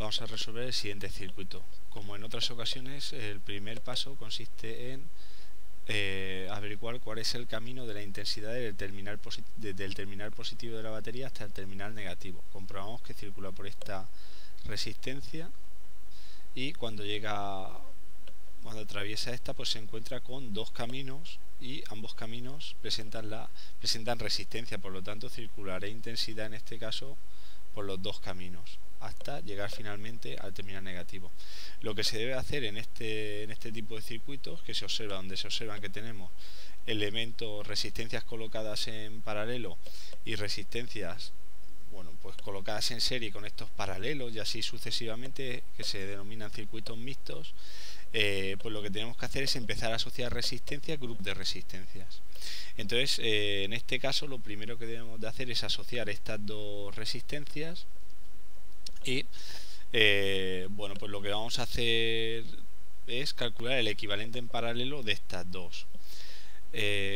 vamos a resolver el siguiente circuito. Como en otras ocasiones, el primer paso consiste en averiguar cuál es el camino de la intensidad del terminal positivo de la batería hasta el terminal negativo. Comprobamos que circula por esta resistencia y cuando atraviesa esta, pues se encuentra con dos caminos y ambos caminos presentan resistencia, por lo tanto circulará intensidad en este caso por los dos caminos hasta llegar finalmente al terminal negativo. Lo que se debe hacer en este tipo de circuitos, donde se observan que tenemos elementos, resistencias colocadas en paralelo y resistencias pues colocadas en serie con estos paralelos y así sucesivamente, que se denominan circuitos mixtos, pues lo que tenemos que hacer es empezar a asociar resistencia a grupos de resistencias. Entonces, en este caso, lo primero que debemos de hacer es asociar estas dos resistencias y pues lo que vamos a hacer es calcular el equivalente en paralelo de estas dos.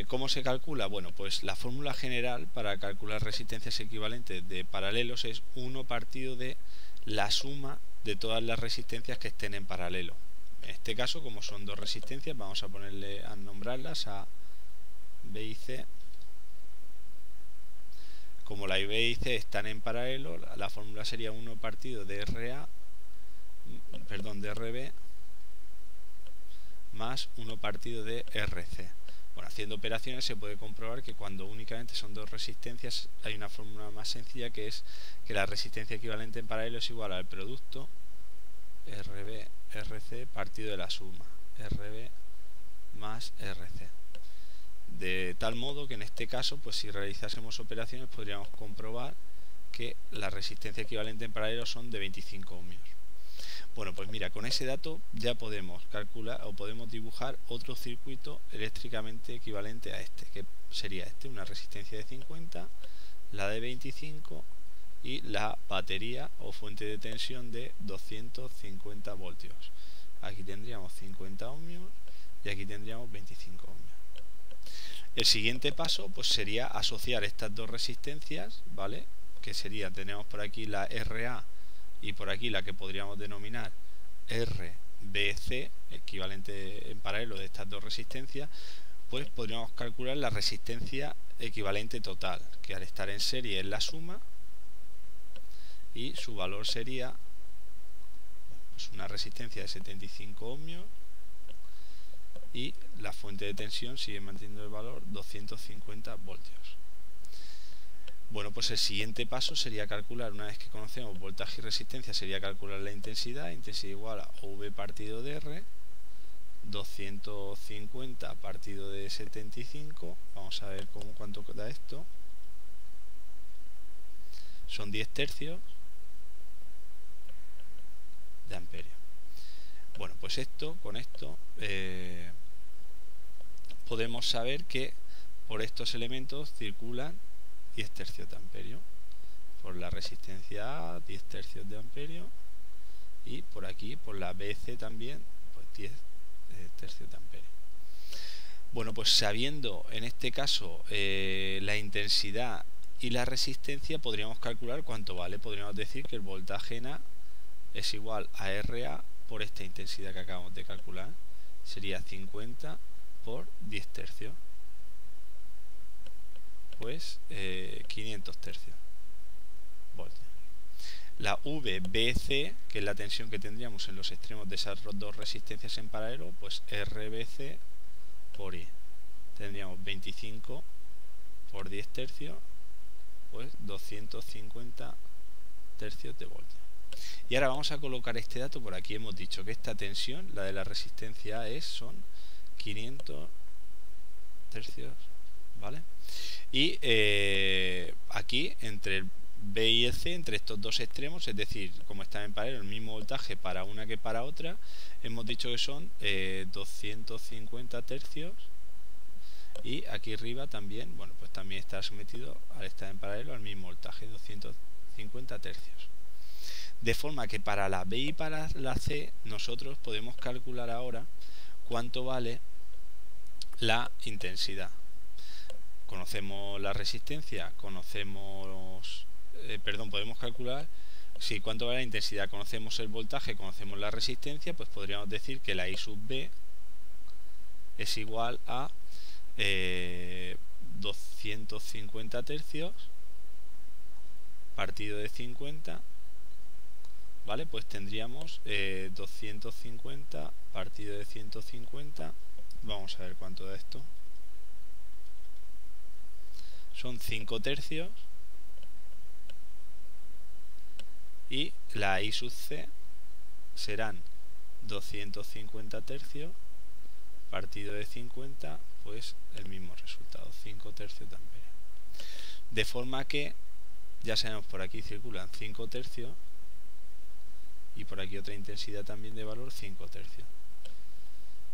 ¿Cómo se calcula? Bueno, pues la fórmula general para calcular resistencias equivalentes de paralelos es 1 partido de la suma de todas las resistencias que estén en paralelo. En este caso, como son dos resistencias, vamos a nombrarlas a B y C. Como la B y C están en paralelo, la fórmula sería 1 partido de RB más 1 partido de RC. Bueno, haciendo operaciones se puede comprobar que cuando únicamente son dos resistencias hay una fórmula más sencilla, que es que la resistencia equivalente en paralelo es igual al producto RB-RC partido de la suma RB más RC. De tal modo que en este caso, pues si realizásemos operaciones podríamos comprobar que la resistencia equivalente en paralelo son de 25 ohmios. Bueno, pues mira, con ese dato ya podemos calcular o podemos dibujar otro circuito eléctricamente equivalente a este, que sería una resistencia de 50, la de 25 y la batería o fuente de tensión de 250 voltios. Aquí tendríamos 50 ohmios y aquí tendríamos 25 ohmios. El siguiente paso pues sería asociar estas dos resistencias, ¿vale? Que sería, tenemos por aquí la RA y por aquí la que podríamos denominar RBC, equivalente en paralelo de estas dos resistencias, pues podríamos calcular la resistencia equivalente total, que al estar en serie es la suma y su valor sería pues una resistencia de 75 ohmios y la fuente de tensión sigue manteniendo el valor 250 voltios. Bueno, pues el siguiente paso sería calcular, una vez que conocemos voltaje y resistencia, sería calcular la intensidad igual a V partido de R, 250 partido de 75, vamos a ver cuánto da esto, son 10 tercios de amperio. Bueno, pues con esto podemos saber que por estos elementos circulan 10 tercios de amperio, por la resistencia A 10 tercios de amperio y por aquí por la BC también pues 10 tercios de amperio. Bueno, pues sabiendo en este caso la intensidad y la resistencia, podríamos calcular cuánto vale. Podríamos decir que el voltaje en A es igual a RA por esta intensidad que acabamos de calcular, sería 50 por 10 tercios, pues 500 tercios voltios. La VBC, que es la tensión que tendríamos en los extremos de esas dos resistencias en paralelo, pues RBC por I. Tendríamos 25 por 10 tercios, pues 250 tercios de voltio. Y ahora vamos a colocar este dato por aquí. Hemos dicho que esta tensión, la de la resistencia A, son 500 tercios, ¿vale? Y aquí entre el B y el C, entre estos dos extremos, es decir, como están en paralelo, el mismo voltaje para una que para otra, hemos dicho que son 250 tercios, y aquí arriba también, bueno, pues también está sometido, al estar en paralelo, al mismo voltaje, 250 tercios. De forma que para la B y para la C nosotros podemos calcular ahora cuánto vale la intensidad. Conocemos la resistencia, podemos calcular si cuánto vale la intensidad, conocemos el voltaje, conocemos la resistencia, pues podríamos decir que la I sub B es igual a 250 tercios partido de 50, ¿vale? Pues tendríamos 250 partido de 150, vamos a ver cuánto da esto, son 5 tercios, y la I sub C serán 250 tercios partido de 50, pues el mismo resultado, 5 tercios de amperio. De forma que ya sabemos, por aquí circulan 5 tercios y por aquí otra intensidad también de valor 5 tercios.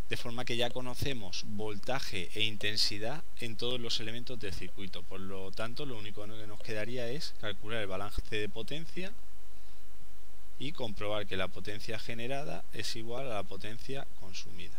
De forma que ya conocemos voltaje e intensidad en todos los elementos del circuito. Por lo tanto, lo único que nos quedaría es calcular el balance de potencia y comprobar que la potencia generada es igual a la potencia consumida.